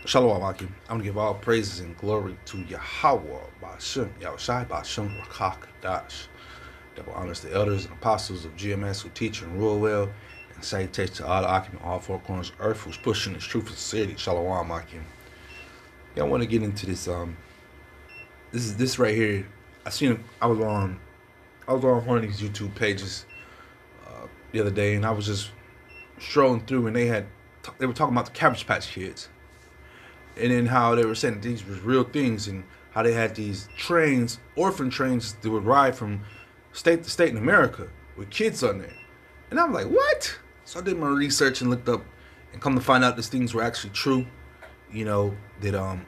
Shalom, Akim. I'm gonna give all praises and glory to Yahweh, Ba'ashem, Yahushai, Ba'ashem, Rakak, Dash. Double honors the elders and apostles of GMS who teach and rule well, and salutations to all the Akim in all four corners of earth who's pushing this truth and sincerity. Shalom, Akim. Yeah, I want to get into this. This right here. I seen. I was on one of these YouTube pages the other day, and I was just strolling through, and they were talking about the Cabbage Patch Kids, and then how they were saying that these were real things, and how they had these trains, orphan trains, that would ride from state to state in America with kids on there. And I'm like, what? So I did my research and looked up, and come to find out these things were actually true. You know that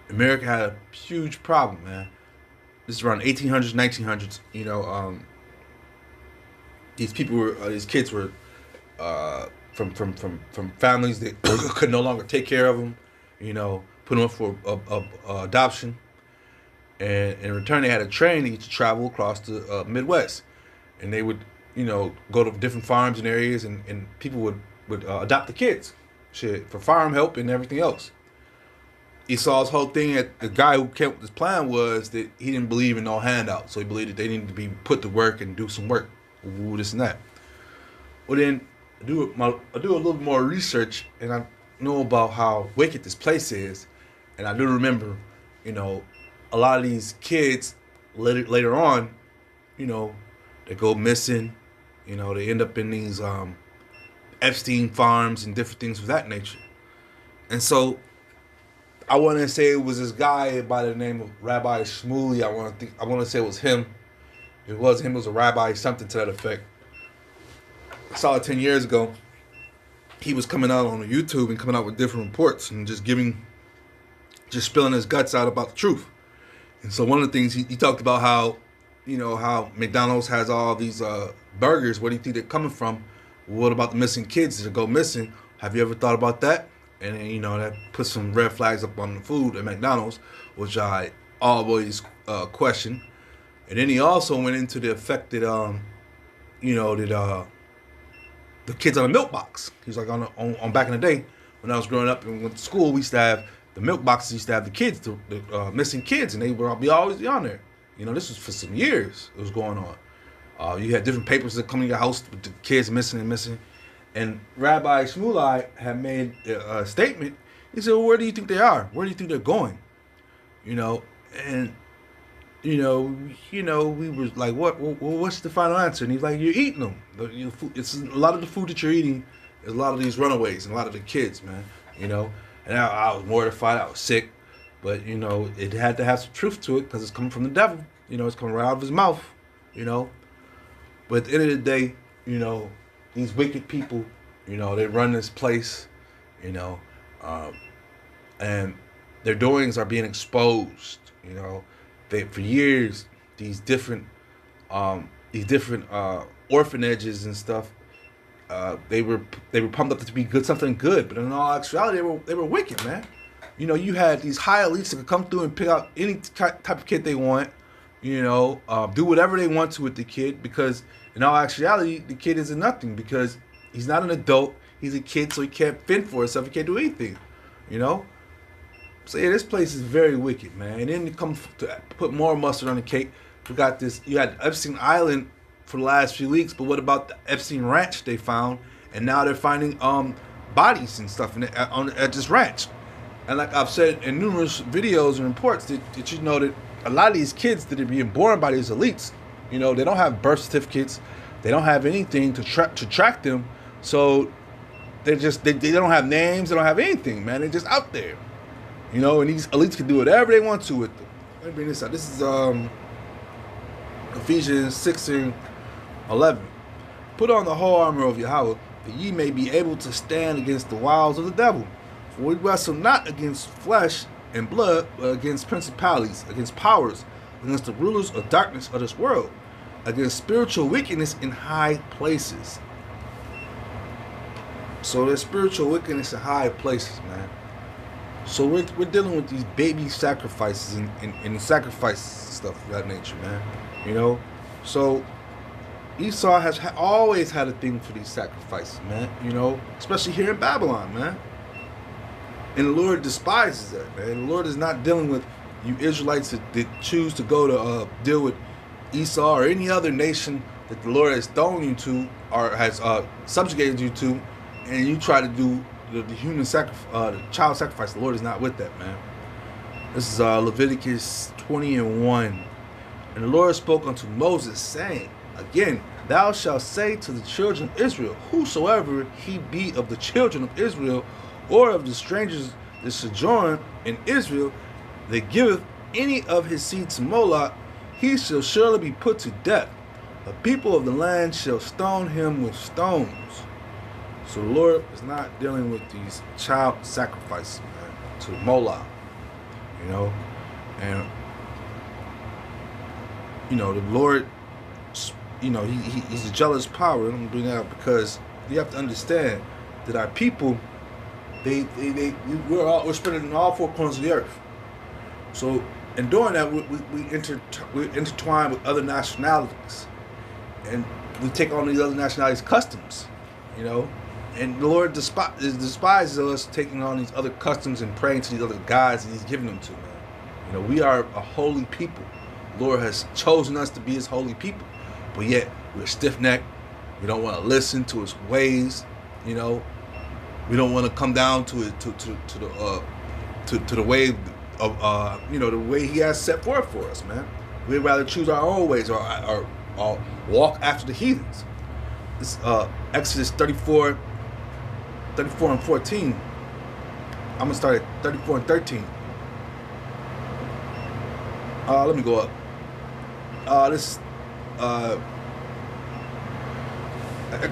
America had a huge problem, man. This is around 1800s, 1900s. These kids were from families that could no longer take care of them. Put them up for adoption, and in return they had a train to travel across the Midwest, and they would go to different farms and areas, and people would adopt the kids, shit, for farm help and everything else. Esau's whole thing, at the guy who came up with this plan, was that he didn't believe in no handout, so he believed that they needed to be put to work and do some work, this and that. Well, then I do a little more research, and I know about how wicked this place is, and I do remember, a lot of these kids later on, they go missing, they end up in these Epstein farms and different things of that nature, and so I want to say it was this guy by the name of Rabbi Shmuley. I want to say it was him. If it was him, it was a rabbi, something to that effect. I saw it 10 years ago. He was coming out on YouTube and coming out with different reports and just spilling his guts out about the truth. And so one of the things he talked about how McDonald's has all these burgers. Where do you think they're coming from? What about the missing kids that go missing? Have you ever thought about that? And then, that put some red flags up on the food at McDonald's, which I always question. And then he also went into the effect that the kids on the milk box. He's like, on back in the day when I was growing up and went to school, we used to have the milk boxes. Used to have the kids, the missing kids, and they would always be on there. This was for some years. It was going on. You had different papers that come in your house with the kids missing and missing. And Rabbi Shmuley had made a statement. He said, well, where do you think they are? Where do you think they're going? And we were like, what's the final answer? And he's like, you're eating them. It's a lot of the food that you're eating is a lot of these runaways and a lot of the kids, man. And I was mortified. I was sick, but it had to have some truth to it because it's coming from the devil. It's coming right out of his mouth. But at the end of the day, these wicked people, they run this place, and their doings are being exposed. For years, these different orphanages and stuff, they were pumped up to be good, something good, but in all actuality, they were wicked, man. You had these high elites that could come through and pick out any type of kid they want, do whatever they want to with the kid, because in all actuality, the kid isn't nothing, because he's not an adult, he's a kid, so he can't fend for himself, he can't do anything, So yeah, this place is very wicked, man. And then you come to put more mustard on the cake. You had Epstein Island for the last few weeks, but what about the Epstein Ranch they found? And now they're finding bodies and stuff at this ranch. And like I've said in numerous videos and reports, that that a lot of these kids that are being born by these elites, they don't have birth certificates, they don't have anything to track them, so they don't have names, they don't have anything, man. They're just out there, and these elites can do whatever they want to with them. Let me bring this out. This is Ephesians 6:11. Put on the whole armor of Yahweh, that ye may be able to stand against the wiles of the devil. For we wrestle not against flesh and blood, but against principalities, against powers, against the rulers of darkness of this world, against spiritual wickedness in high places. So there's spiritual wickedness in high places, man. So we're dealing with these baby sacrifices and sacrifice stuff of that nature, man. So Esau has always had a thing for these sacrifices, man. Especially here in Babylon, man. And the Lord despises that, man. The Lord is not dealing with you Israelites that choose to go to deal with Esau or any other nation that the Lord has thrown you to or has subjugated you to, and you try to do the human sacrifice, the child sacrifice. The Lord is not with that, man. This is Leviticus 20:1. And the Lord spoke unto Moses, saying, again, thou shalt say to the children of Israel, whosoever he be of the children of Israel, or of the strangers that sojourn in Israel, that giveth any of his seed to Moloch, he shall surely be put to death. The people of the land shall stone him with stones. So the Lord is not dealing with these child sacrifices, man, to Moloch, you know, and you know the Lord, you know, he's a jealous power. I'm gonna bring that up because you have to understand that our people, we're spread in all four corners of the earth. So in doing that, we intertwine with other nationalities, and we take on these other nationalities' customs, you know. And the Lord despises us taking on these other customs and praying to these other gods that He's giving them to, man. You know, we are a holy people. The Lord has chosen us to be His holy people, but yet we're stiff-necked. We don't want to listen to His ways. You know, we don't want to come down to it to the way of you know, the way He has set forth for us, man. We'd rather choose our own ways or walk after the heathens. This Exodus 34 and 14. I'm gonna start at 34 and 13. Let me go up. This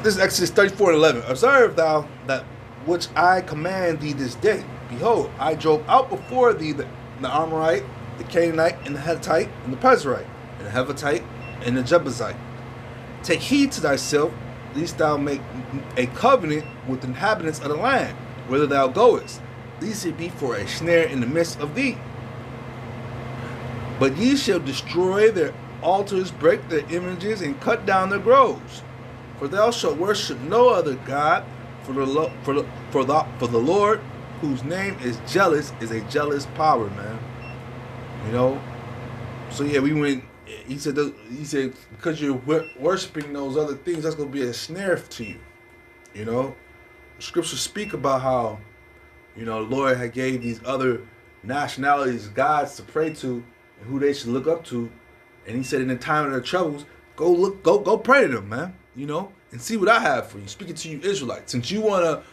is Exodus 34 and 11. Observe thou that which I command thee this day. Behold, I drove out before thee the Amorite, the Canaanite, and the Hittite, and the Perizzite, and the Hivite, and the Jebusite. Take heed to thyself, lest thou make a covenant with the inhabitants of the land, whither thou goest, lest it be for a snare in the midst of thee. But ye shall destroy their altars, break their images, and cut down their groves. For thou shalt worship no other God, for the Lord, whose name is jealous, is a jealous power, man. You know. So yeah, we went. He said because you're worshiping those other things, that's gonna be a snare to you. You know, scriptures speak about how, you know, the Lord had gave these other nationalities gods to pray to and who they should look up to, and He said in the time of their troubles, go pray to them, man. You know, and see what I have for you. Speaking to you Israelites, since you wanna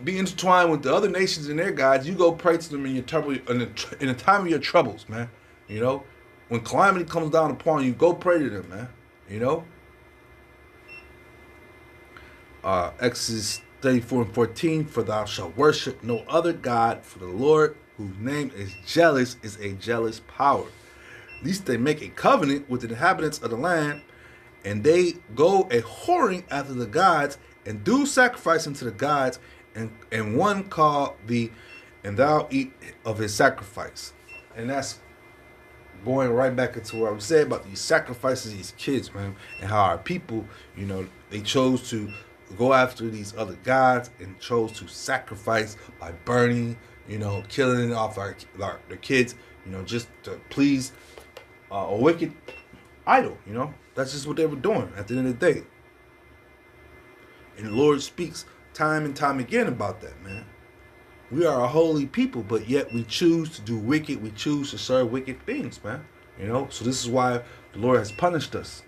be intertwined with the other nations and their gods, you go pray to them in your trouble, in the time of your troubles, man. You know. When calamity comes down upon you, go pray to them, man. You know? Exodus 34 and 14, for thou shalt worship no other God, for the Lord, whose name is jealous, is a jealous power. Lest they make a covenant with the inhabitants of the land, and they go a whoring after the gods, and do sacrifice unto the gods, and one call thee, and thou eat of his sacrifice. And that's going right back into what I was saying about these sacrifices, these kids, man, and how our people, you know, they chose to go after these other gods and chose to sacrifice by burning, you know, killing off their kids, you know, just to please a wicked idol, you know. That's just what they were doing at the end of the day. And the Lord speaks time and time again about that, man. We are a holy people, but yet we choose to do wicked. We choose to serve wicked things, man. You know, so this is why the Lord has punished us,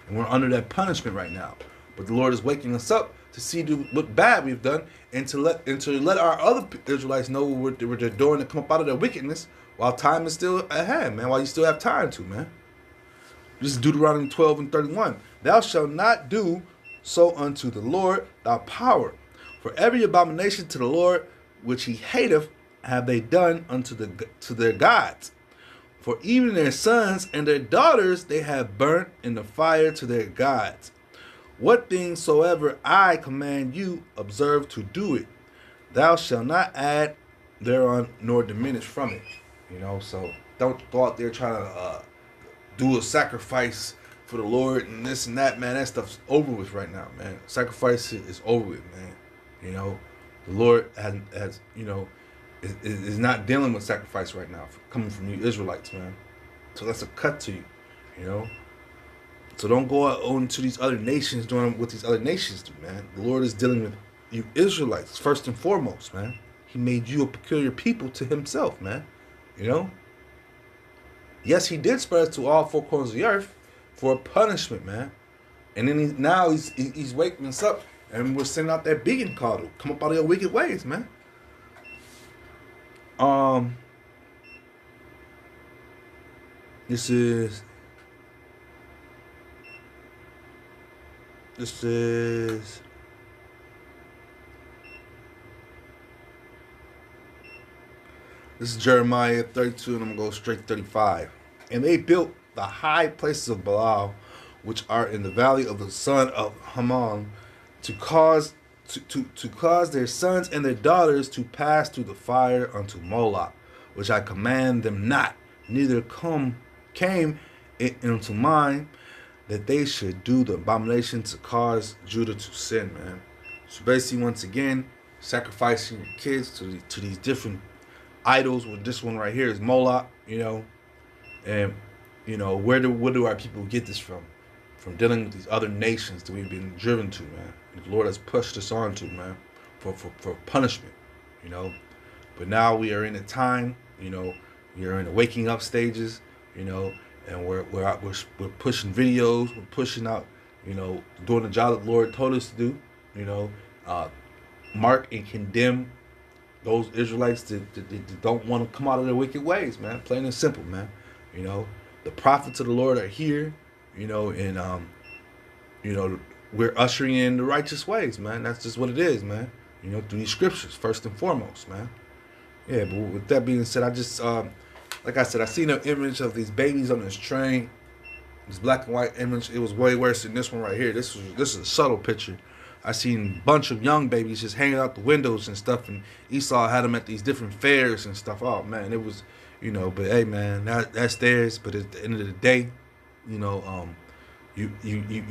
and we're under that punishment right now. But the Lord is waking us up to see what bad we've done, and to let our other Israelites know what they're doing to come up out of their wickedness while time is still at hand, man. While you still have time to, man. This is Deuteronomy 12 and 31. Thou shalt not do so unto the Lord thy power, for every abomination to the Lord which He hateth have they done to their gods. For even their sons and their daughters they have burnt in the fire to their gods. What things soever I command you, observe to do it. Thou shalt not add thereon nor diminish from it. You know, so don't go out there trying to do a sacrifice for the Lord and this and that, man. That stuff's over with right now, man. Sacrifice is over with, man. You know. The Lord has, you know, is not dealing with sacrifice right now, coming from you Israelites, man. So that's a cut to you, you know. So don't go out on to these other nations doing what these other nations do, man. The Lord is dealing with you Israelites first and foremost, man. He made you a peculiar people to Himself, man. You know. Yes, He did spread us to all four corners of the earth for a punishment, man. And then now he's waking us up, and we're sending out that beacon call to come up out of your wicked ways, man. This is this is Jeremiah 32, and I'm gonna go straight to 35. And they built the high places of Baal, which are in the valley of the son of Haman, to cause to cause their sons and their daughters to pass through the fire unto Moloch, which I command them not, neither came it into mind that they should do the abomination to cause Judah to sin, man. So basically, once again, sacrificing your kids to these different idols. Well, this one right here is Moloch, you know, and you know where do our people get this from? From dealing with these other nations that we've been driven to, man. The Lord has pushed us on to, man, for punishment, you know. But now we are in a time, you know, we are in the waking up stages, you know, and we're pushing videos, we're pushing out, you know, doing the job that the Lord told us to do, you know, mark and condemn those Israelites that don't want to come out of their wicked ways, man. Plain and simple, man. You know, the prophets of the Lord are here, you know, and you know, we're ushering in the righteous ways, man. That's just what it is, man. You know, through these scriptures, first and foremost, man. Yeah, but with that being said, I just like I said, I seen an image of these babies on this train. This black and white image. It was way worse than this one right here. This is a subtle picture. I seen a bunch of young babies just hanging out the windows and stuff, and Esau had them at these different fairs and stuff. Oh man, it was, you know. But hey, man, that's theirs. But at the end of the day, you know, you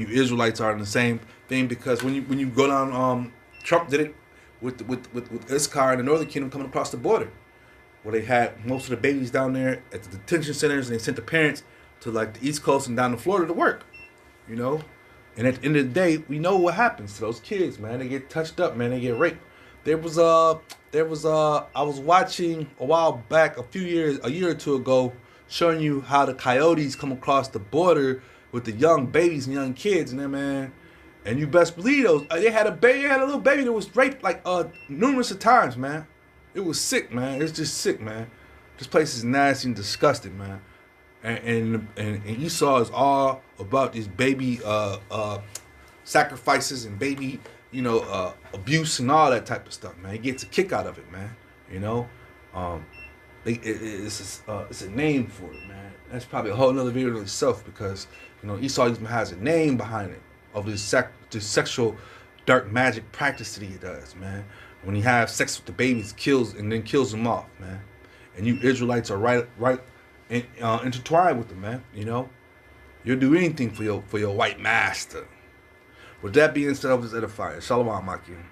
Israelites are in the same thing, because when you go down, Trump did it with Issachar and the Northern Kingdom coming across the border, where they had most of the babies down there at the detention centers, and they sent the parents to like the East Coast and down to Florida to work, you know. And at the end of the day, we know what happens to those kids, man. They get touched up, man. They get raped. I was watching a while back, a year or two ago, showing you how the coyotes come across the border with the young babies and young kids, and then, man, and you best believe those. They had a little baby that was raped like numerous of times, man. It was sick, man. It's just sick, man. This place is nasty and disgusting, man. And Esau is all about these baby sacrifices and baby, you know, abuse and all that type of stuff, man. He gets a kick out of it, man. You know, it's a name for it, man. That's probably a whole nother video in itself, because you know Esau even has a name behind it of this sexual dark magic practice that he does, man. When he has sex with the babies, kills them off, man. And you Israelites are right intertwined with them, man. You know, you'll do anything for your white master. With that being said, I was edifying. Shalom, Makim.